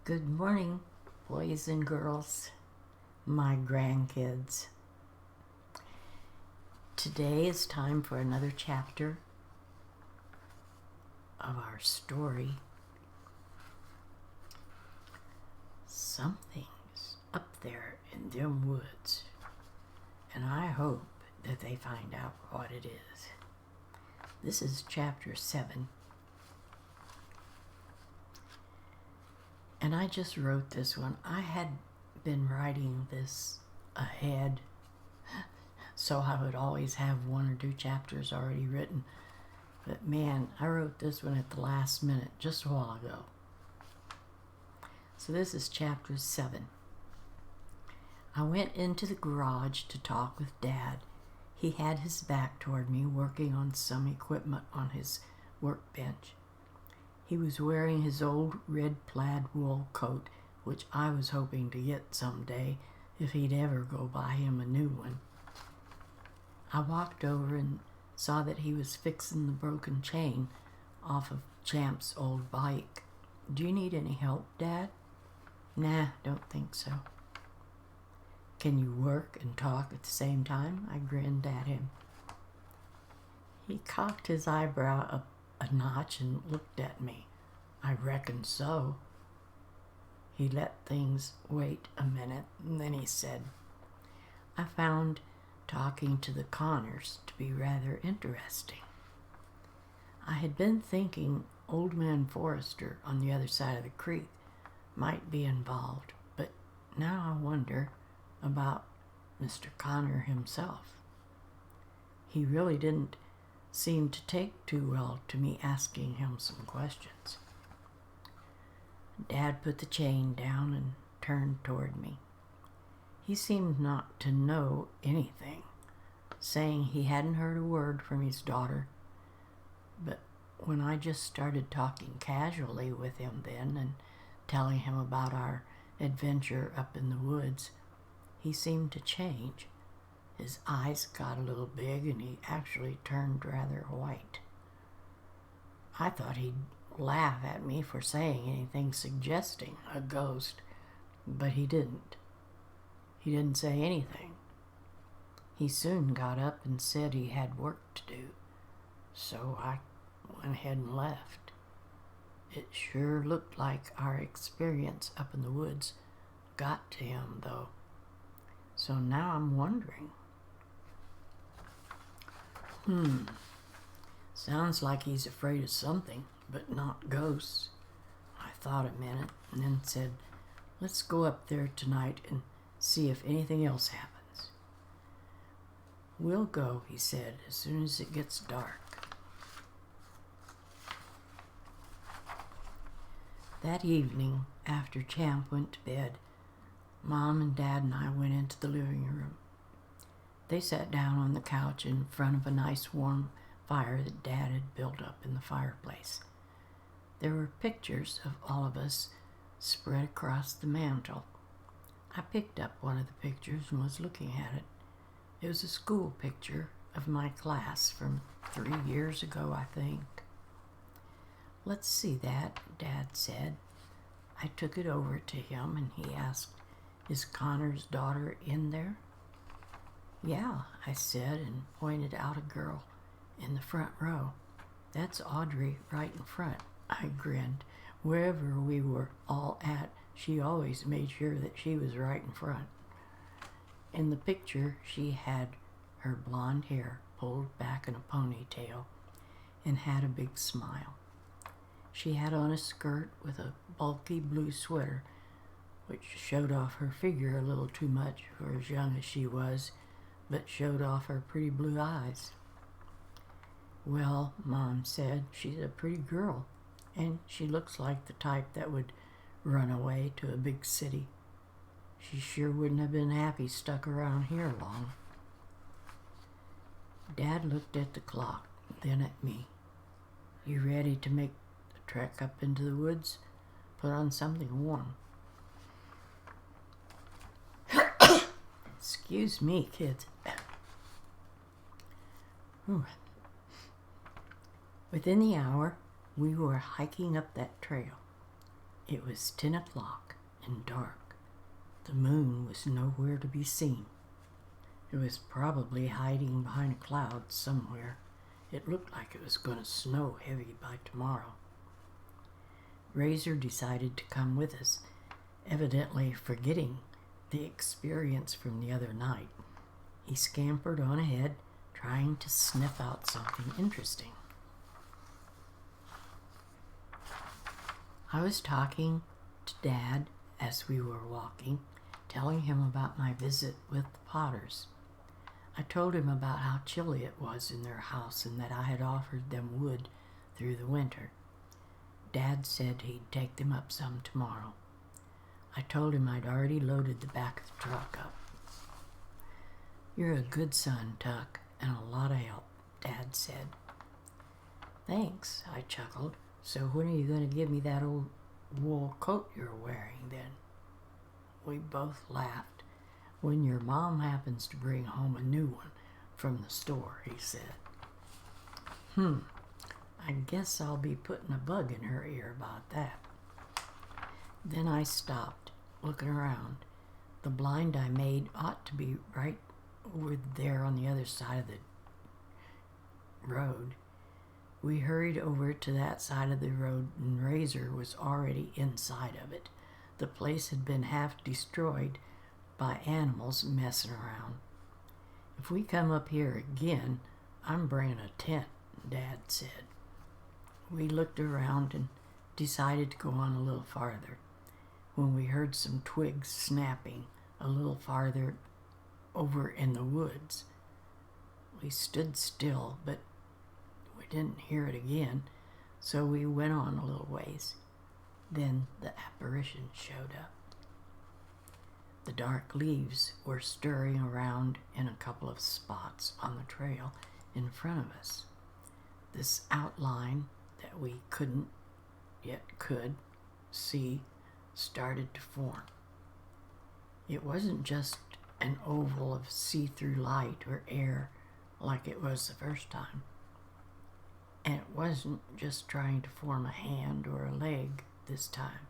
Good morning, boys and girls, my grandkids. Today is time for another chapter of our story. Something's up there in them woods, and I hope that they find out what it is. This is chapter 7. And I just wrote this one. I had been writing this ahead, so I would always have 1 or 2 chapters already written. But man, I wrote this one at the last minute, just a while ago. So this is chapter 7. I went into the garage to talk with Dad. He had his back toward me, working on some equipment on his workbench. He was wearing his old red plaid wool coat, which I was hoping to get someday if he'd ever go buy him a new one. I walked over and saw that he was fixing the broken chain off of Champ's old bike. Do you need any help, Dad? Nah, don't think so. Can you work and talk at the same time? I grinned at him. He cocked his eyebrow up a notch and looked at me. I reckon so. He let things wait a minute, and then he said, I found talking to the Connors to be rather interesting. I had been thinking Old Man Forrester on the other side of the creek might be involved, but now I wonder about Mr. Connor himself. He really didn't seemed to take too well to me asking him some questions. Dad put the chain down and turned toward me. He seemed not to know anything, saying he hadn't heard a word from his daughter. But when I just started talking casually with him then and telling him about our adventure up in the woods, he seemed to change. His eyes got a little big, and he actually turned rather white. I thought he'd laugh at me for saying anything suggesting a ghost, but he didn't. He didn't say anything. He soon got up and said he had work to do, so I went ahead and left. It sure looked like our experience up in the woods got to him, though. So now I'm wondering. Sounds like he's afraid of something, but not ghosts. I thought a minute and then said, let's go up there tonight and see if anything else happens. We'll go, he said, as soon as it gets dark. That evening, after Champ went to bed, Mom and Dad and I went into the living room. They sat down on the couch in front of a nice warm fire that Dad had built up in the fireplace. There were pictures of all of us spread across the mantel. I picked up one of the pictures and was looking at it. It was a school picture of my class from 3 years ago, I think. Let's see that, Dad said. I took it over to him and he asked, is Connor's daughter in there? Yeah, I said, and pointed out a girl in the front row. That's Audrey right in front. I grinned. Wherever we were all at, she always made sure that she was right in front. In the picture, she had her blonde hair pulled back in a ponytail and had a big smile. She had on a skirt with a bulky blue sweater, which showed off her figure a little too much for as young as she was, but showed off her pretty blue eyes. Well, Mom said, she's a pretty girl, and she looks like the type that would run away to a big city. She sure wouldn't have been happy stuck around here long. Dad looked at the clock, then at me. You ready to make the trek up into the woods? Put on something warm. Excuse me, kids. Within the hour, we were hiking up that trail. It was 10 o'clock and dark. The moon was nowhere to be seen. It was probably hiding behind a cloud somewhere. It looked like it was going to snow heavy by tomorrow. Razor decided to come with us, evidently forgetting the experience from the other night. He scampered on ahead, trying to sniff out something interesting. I was talking to Dad as we were walking, telling him about my visit with the Potters. I told him about how chilly it was in their house and that I had offered them wood through the winter. Dad said he'd take them up some tomorrow. I told him I'd already loaded the back of the truck up. "You're a good son, Tuck, and a lot of help," Dad said. "Thanks," I chuckled. "So when are you going to give me that old wool coat you're wearing then?" We both laughed. "When your mom happens to bring home a new one from the store," he said. I guess I'll be putting a bug in her ear about that." Then I stopped, looking around. The blind I made ought to be right over there on the other side of the road. We hurried over to that side of the road, and Razor was already inside of it. The place had been half destroyed by animals messing around. "If we come up here again, I'm bringing a tent," Dad said. We looked around and decided to go on a little farther when we heard some twigs snapping a little farther over in the woods. We stood still, but we didn't hear it again, so we went on a little ways. Then the apparition showed up. The dark leaves were stirring around in a couple of spots on the trail in front of us. This outline that we couldn't yet could see started to form. It wasn't just an oval of see-through light or air like it was the first time. And it wasn't just trying to form a hand or a leg this time.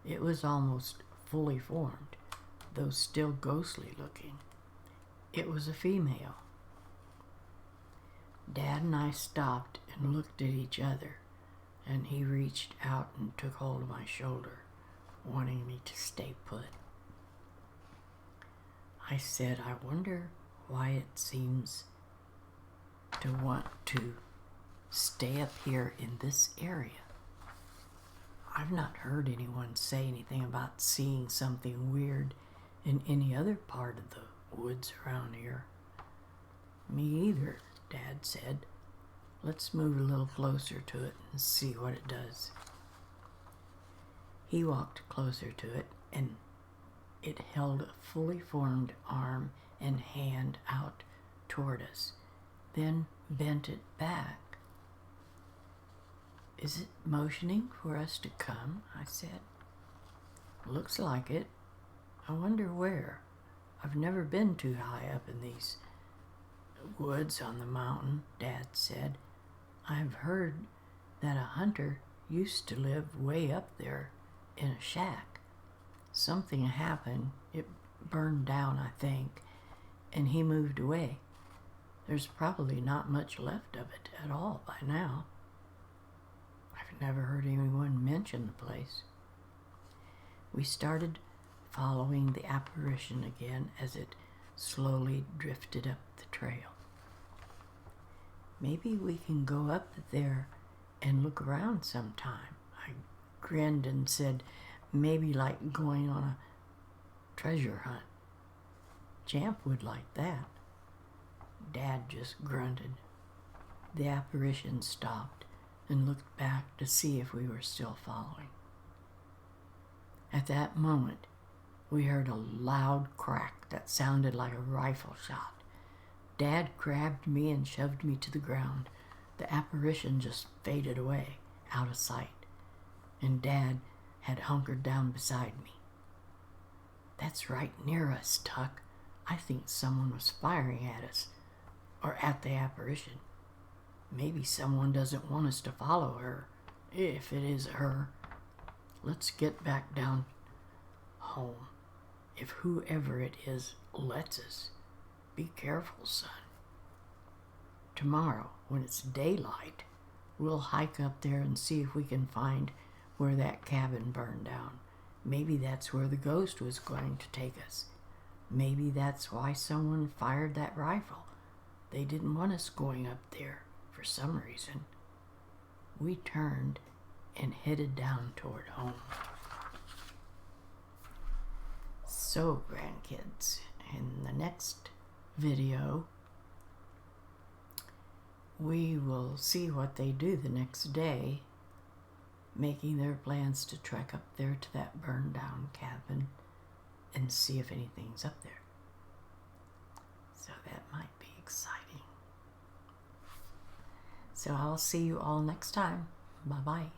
It was almost fully formed, though still ghostly looking. It was a female. Dad and I stopped and looked at each other, and he reached out and took hold of my shoulder, wanting me to stay put. I said, "I wonder why it seems to want to stay up here in this area. I've not heard anyone say anything about seeing something weird in any other part of the woods around here." "Me either," Dad said. "Let's move a little closer to it and see what it does." He walked closer to it, and it held a fully formed arm and hand out toward us, then bent it back. "Is it motioning for us to come?" I said. "Looks like it. I wonder where. I've never been too high up in these woods on the mountain," Dad said. "I've heard that a hunter used to live way up there in a shack. Something happened. It burned down, I think, and he moved away. There's probably not much left of it at all by now. I've never heard anyone mention the place." We started following the apparition again as it slowly drifted up the trail. "Maybe we can go up there and look around sometime." I grinned and said, "Maybe like going on a treasure hunt. Champ would like that." Dad just grunted. The apparition stopped and looked back to see if we were still following. At that moment, we heard a loud crack that sounded like a rifle shot. Dad grabbed me and shoved me to the ground. The apparition just faded away, out of sight, and Dad had hunkered down beside me. "That's right near us, Tuck. I think someone was firing at us, or at the apparition. Maybe someone doesn't want us to follow her, if it is her." Let's get back down home. If whoever it is lets us. Be careful, son. Tomorrow, when it's daylight, we'll hike up there and see if we can find where that cabin burned down. Maybe that's where the ghost was going to take us. Maybe that's why someone fired that rifle. They didn't want us going up there for some reason. We turned and headed down toward home. So, grandkids, in the next video, we will see what they do the next day, making their plans to trek up there to that burned down cabin and see if anything's up there. So that might be exciting. So I'll see you all next time. Bye-bye.